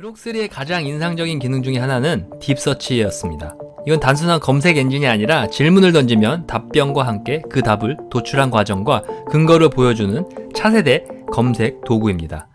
그록3의 가장 인상적인 기능 중에 하나는 딥서치였습니다. 이건 단순한 검색 엔진이 아니라 질문을 던지면 답변과 함께 그 답을 도출한 과정과 근거를 보여주는 차세대 검색 도구입니다.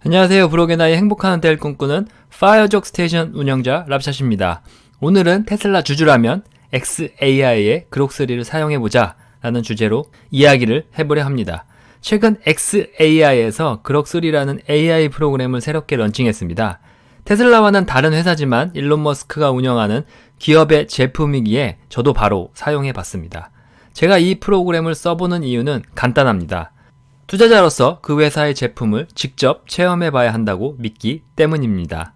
안녕하세요. 브록의 나이 행복한 때를 꿈꾸는 파이어족 스테이션 운영자 랍샷입니다. 오늘은 테슬라 주주라면 xAI의 그록3를 사용해보자 라는 주제로 이야기를 해보려 합니다. 최근 xAI에서 그록3라는 AI 프로그램을 새롭게 런칭했습니다. 테슬라와는 다른 회사지만 일론 머스크가 운영하는 기업의 제품이기에 저도 바로 사용해봤습니다. 제가 이 프로그램을 써보는 이유는 간단합니다. 투자자로서 그 회사의 제품을 직접 체험해봐야 한다고 믿기 때문입니다.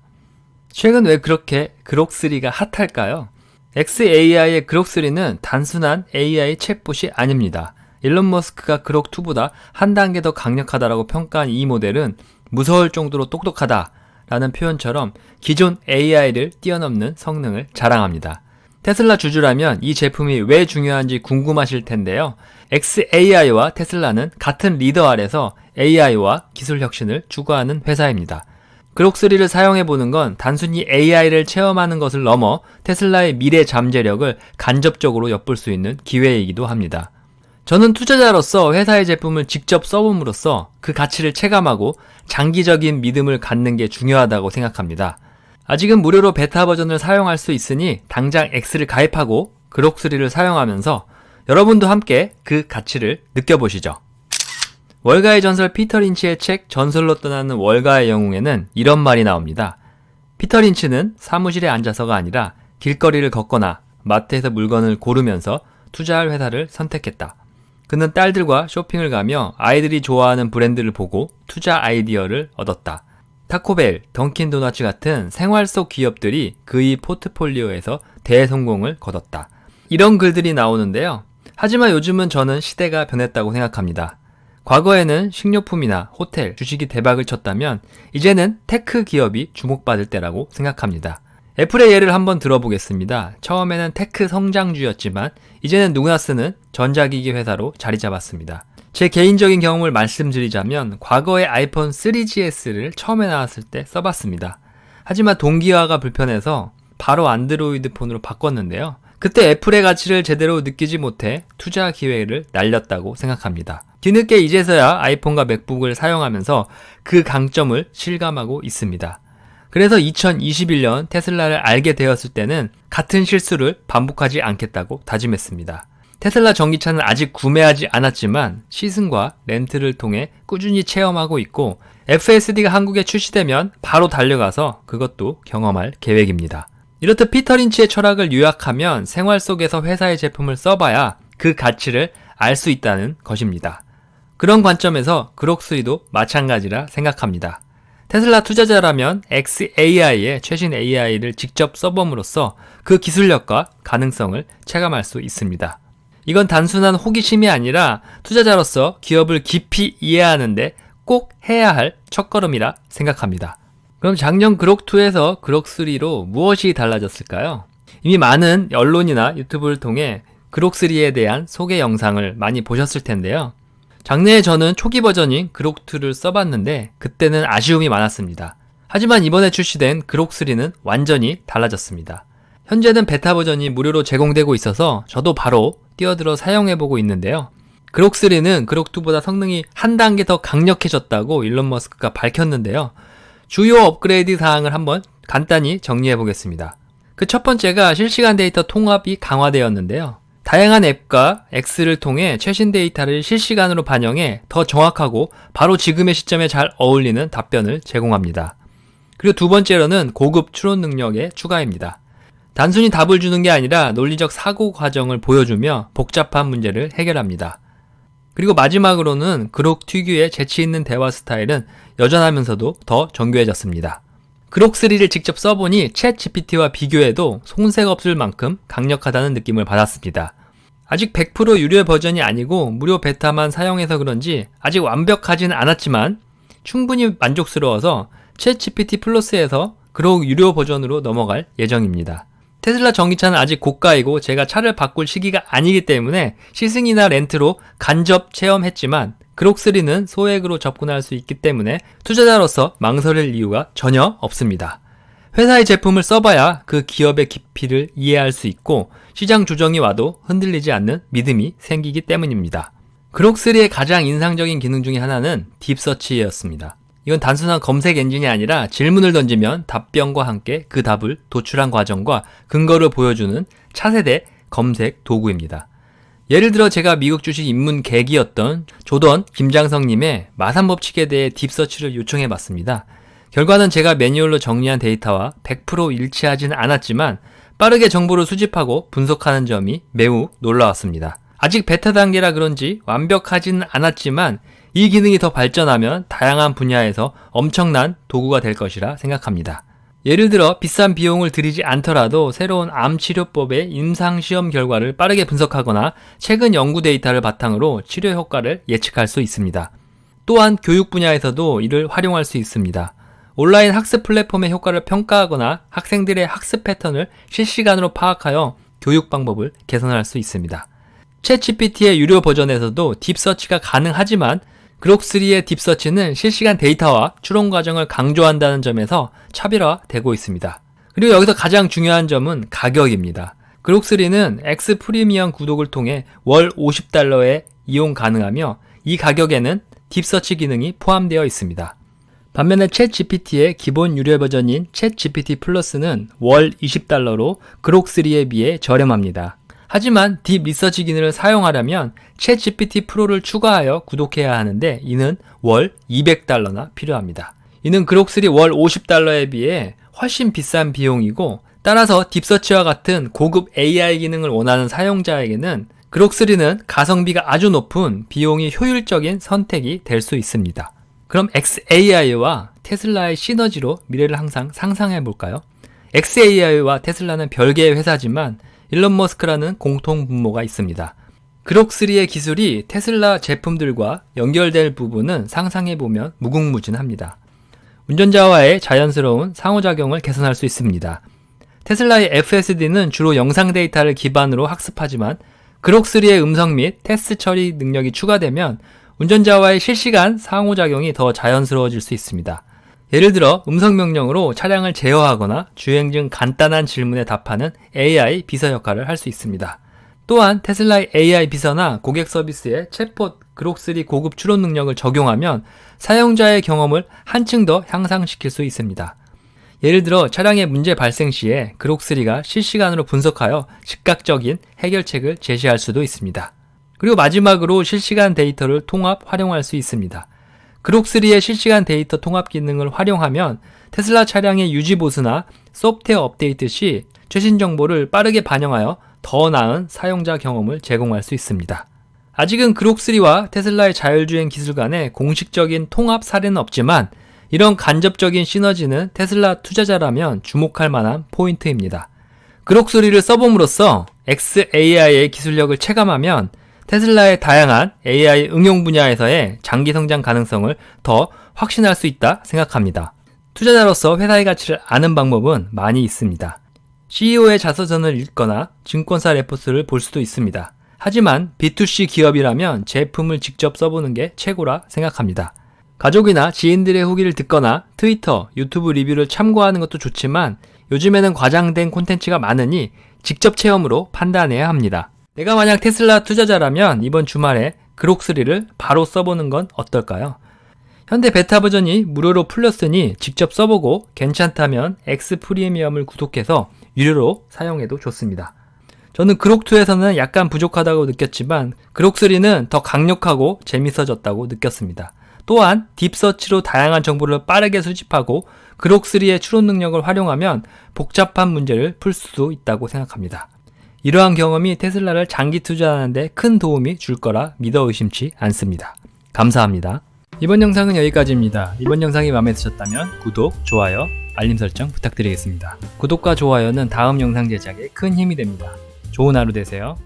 최근 왜 그렇게 그록3가 핫할까요? xAI의 그록3는 단순한 AI 챗봇이 아닙니다. 일론 머스크가 그록2보다 한 단계 더 강력하다라고 평가한 이 모델은 무서울 정도로 똑똑하다라는 표현처럼 기존 AI를 뛰어넘는 성능을 자랑합니다. 테슬라 주주라면 이 제품이 왜 중요한지 궁금하실 텐데요. xAI와 테슬라는 같은 리더 아래서 AI와 기술 혁신을 추구하는 회사입니다. 그록3를 사용해보는 건 단순히 AI를 체험하는 것을 넘어 테슬라의 미래 잠재력을 간접적으로 엿볼 수 있는 기회이기도 합니다. 저는 투자자로서 회사의 제품을 직접 써봄으로써 그 가치를 체감하고 장기적인 믿음을 갖는 게 중요하다고 생각합니다. 아직은 무료로 베타 버전을 사용할 수 있으니 당장 X를 가입하고 그록3를 사용하면서 여러분도 함께 그 가치를 느껴보시죠. 월가의 전설 피터 린치의 책 전설로 떠나는 월가의 영웅에는 이런 말이 나옵니다. 피터 린치는 사무실에 앉아서가 아니라 길거리를 걷거나 마트에서 물건을 고르면서 투자할 회사를 선택했다. 그는 딸들과 쇼핑을 가며 아이들이 좋아하는 브랜드를 보고 투자 아이디어를 얻었다. 타코벨, 던킨도너츠 같은 생활 속 기업들이 그의 포트폴리오에서 대성공을 거뒀다. 이런 글들이 나오는데요. 하지만 요즘은 저는 시대가 변했다고 생각합니다. 과거에는 식료품이나 호텔, 주식이 대박을 쳤다면 이제는 테크 기업이 주목받을 때라고 생각합니다. 애플의 예를 한번 들어보겠습니다. 처음에는 테크 성장주였지만 이제는 누구나 쓰는 전자기기 회사로 자리 잡았습니다. 제 개인적인 경험을 말씀드리자면 과거에 아이폰 3GS를 처음에 나왔을 때 써봤습니다. 하지만 동기화가 불편해서 바로 안드로이드 폰으로 바꿨는데요. 그때 애플의 가치를 제대로 느끼지 못해 투자 기회를 날렸다고 생각합니다. 뒤늦게 이제서야 아이폰과 맥북을 사용하면서 그 강점을 실감하고 있습니다. 그래서 2021년 테슬라를 알게 되었을 때는 같은 실수를 반복하지 않겠다고 다짐했습니다. 테슬라 전기차는 아직 구매하지 않았지만 시승과 렌트를 통해 꾸준히 체험하고 있고 FSD가 한국에 출시되면 바로 달려가서 그것도 경험할 계획입니다. 이렇듯 피터 린치의 철학을 요약하면 생활 속에서 회사의 제품을 써봐야 그 가치를 알 수 있다는 것입니다. 그런 관점에서 그록3도 마찬가지라 생각합니다. 테슬라 투자자라면 xAI의 최신 AI를 직접 써봄으로써 그 기술력과 가능성을 체감할 수 있습니다. 이건 단순한 호기심이 아니라 투자자로서 기업을 깊이 이해하는데 꼭 해야 할 첫걸음이라 생각합니다. 그럼 작년 그록2에서 그록3로 무엇이 달라졌을까요? 이미 많은 언론이나 유튜브를 통해 그록3에 대한 소개 영상을 많이 보셨을 텐데요. 작년에 저는 초기 버전인 그록2를 써봤는데 그때는 아쉬움이 많았습니다. 하지만 이번에 출시된 그록3는 완전히 달라졌습니다. 현재는 베타 버전이 무료로 제공되고 있어서 저도 바로 뛰어들어 사용해보고 있는데요. 그록3는 그록2보다 성능이 한 단계 더 강력해졌다고 일론 머스크가 밝혔는데요. 주요 업그레이드 사항을 한번 간단히 정리해보겠습니다. 그 첫 번째가 실시간 데이터 통합이 강화되었는데요. 다양한 앱과 X를 통해 최신 데이터를 실시간으로 반영해 더 정확하고 바로 지금의 시점에 잘 어울리는 답변을 제공합니다. 그리고 두 번째로는 고급 추론 능력의 추가입니다. 단순히 답을 주는 게 아니라 논리적 사고 과정을 보여주며 복잡한 문제를 해결합니다. 그리고 마지막으로는 그록 특유의 재치 있는 대화 스타일은 여전하면서도 더 정교해졌습니다. 그록3를 직접 써보니 챗 GPT와 비교해도 손색 없을 만큼 강력하다는 느낌을 받았습니다. 아직 100% 유료 버전이 아니고 무료 베타만 사용해서 그런지 아직 완벽하지는 않았지만 충분히 만족스러워서 챗 GPT 플러스에서 그록 유료 버전으로 넘어갈 예정입니다. 테슬라 전기차는 아직 고가이고 제가 차를 바꿀 시기가 아니기 때문에 시승이나 렌트로 간접 체험했지만 그록3는 소액으로 접근할 수 있기 때문에 투자자로서 망설일 이유가 전혀 없습니다. 회사의 제품을 써봐야 그 기업의 깊이를 이해할 수 있고 시장 조정이 와도 흔들리지 않는 믿음이 생기기 때문입니다. 그록3의 가장 인상적인 기능 중에 하나는 딥서치였습니다. 이건 단순한 검색 엔진이 아니라 질문을 던지면 답변과 함께 그 답을 도출한 과정과 근거를 보여주는 차세대 검색 도구입니다. 예를 들어 제가 미국 주식 입문 계기였던 조던 김장성님의 마산법칙에 대해 딥서치를 요청해 봤습니다. 결과는 제가 매뉴얼로 정리한 데이터와 100% 일치하지는 않았지만 빠르게 정보를 수집하고 분석하는 점이 매우 놀라웠습니다. 아직 베타 단계라 그런지 완벽하지는 않았지만 이 기능이 더 발전하면 다양한 분야에서 엄청난 도구가 될 것이라 생각합니다. 예를 들어 비싼 비용을 들이지 않더라도 새로운 암 치료법의 임상시험 결과를 빠르게 분석하거나 최근 연구 데이터를 바탕으로 치료 효과를 예측할 수 있습니다. 또한 교육 분야에서도 이를 활용할 수 있습니다. 온라인 학습 플랫폼의 효과를 평가하거나 학생들의 학습 패턴을 실시간으로 파악하여 교육 방법을 개선할 수 있습니다. 챗GPT의 유료 버전에서도 딥서치가 가능하지만 그록3의 딥서치는 실시간 데이터와 추론 과정을 강조한다는 점에서 차별화되고 있습니다. 그리고 여기서 가장 중요한 점은 가격입니다. 그록3는 X 프리미엄 구독을 통해 월 $50에 이용 가능하며 이 가격에는 딥서치 기능이 포함되어 있습니다. 반면에 챗GPT의 기본 유료 버전인 챗GPT 플러스는 월 $20로 그록3에 비해 저렴합니다. 하지만 딥 리서치 기능을 사용하려면 챗GPT 프로를 추가하여 구독해야 하는데 이는 월 $200나 필요합니다. 이는 그록3 월 $50에 비해 훨씬 비싼 비용이고 따라서 딥서치와 같은 고급 AI 기능을 원하는 사용자에게는 그록3는 가성비가 아주 높은 비용이 효율적인 선택이 될 수 있습니다. 그럼 xAI와 테슬라의 시너지로 미래를 항상 상상해 볼까요? xAI와 테슬라는 별개의 회사지만 일론 머스크라는 공통 분모가 있습니다. 그록3의 기술이 테슬라 제품들과 연결될 부분은 상상해보면 무궁무진합니다. 운전자와의 자연스러운 상호작용을 개선할 수 있습니다. 테슬라의 FSD는 주로 영상 데이터를 기반으로 학습하지만 그록3의 음성 및 텍스트 처리 능력이 추가되면 운전자와의 실시간 상호작용이 더 자연스러워질 수 있습니다. 예를 들어 음성 명령으로 차량을 제어하거나 주행 중 간단한 질문에 답하는 AI 비서 역할을 할 수 있습니다. 또한 테슬라의 AI 비서나 고객 서비스에 챗봇 그록3 고급 추론 능력을 적용하면 사용자의 경험을 한층 더 향상시킬 수 있습니다. 예를 들어 차량의 문제 발생 시에 그록3가 실시간으로 분석하여 즉각적인 해결책을 제시할 수도 있습니다. 그리고 마지막으로 실시간 데이터를 통합 활용할 수 있습니다. 그록3의 실시간 데이터 통합 기능을 활용하면 테슬라 차량의 유지 보수나 소프트웨어 업데이트 시 최신 정보를 빠르게 반영하여 더 나은 사용자 경험을 제공할 수 있습니다. 아직은 그록3와 테슬라의 자율주행 기술 간의 공식적인 통합 사례는 없지만 이런 간접적인 시너지는 테슬라 투자자라면 주목할 만한 포인트입니다. 그록3를 써봄으로써 xAI의 기술력을 체감하면 테슬라의 다양한 AI 응용 분야에서의 장기 성장 가능성을 더 확신할 수 있다 생각합니다. 투자자로서 회사의 가치를 아는 방법은 많이 있습니다. CEO의 자서전을 읽거나 증권사 레포트를 볼 수도 있습니다. 하지만 B2C 기업이라면 제품을 직접 써보는 게 최고라 생각합니다. 가족이나 지인들의 후기를 듣거나 트위터, 유튜브 리뷰를 참고하는 것도 좋지만 요즘에는 과장된 콘텐츠가 많으니 직접 체험으로 판단해야 합니다. 내가 만약 테슬라 투자자라면 이번 주말에 그록3를 바로 써보는 건 어떨까요? 현대 베타 버전이 무료로 풀렸으니 직접 써보고 괜찮다면 X 프리미엄을 구독해서 유료로 사용해도 좋습니다. 저는 그록2에서는 약간 부족하다고 느꼈지만 그록3는 더 강력하고 재밌어졌다고 느꼈습니다. 또한 딥서치로 다양한 정보를 빠르게 수집하고 그록3의 추론 능력을 활용하면 복잡한 문제를 풀 수도 있다고 생각합니다. 이러한 경험이 테슬라를 장기 투자하는 데 큰 도움이 줄 거라 믿어 의심치 않습니다. 감사합니다. 이번 영상은 여기까지입니다. 이번 영상이 마음에 드셨다면 구독, 좋아요, 알림 설정 부탁드리겠습니다. 구독과 좋아요는 다음 영상 제작에 큰 힘이 됩니다. 좋은 하루 되세요.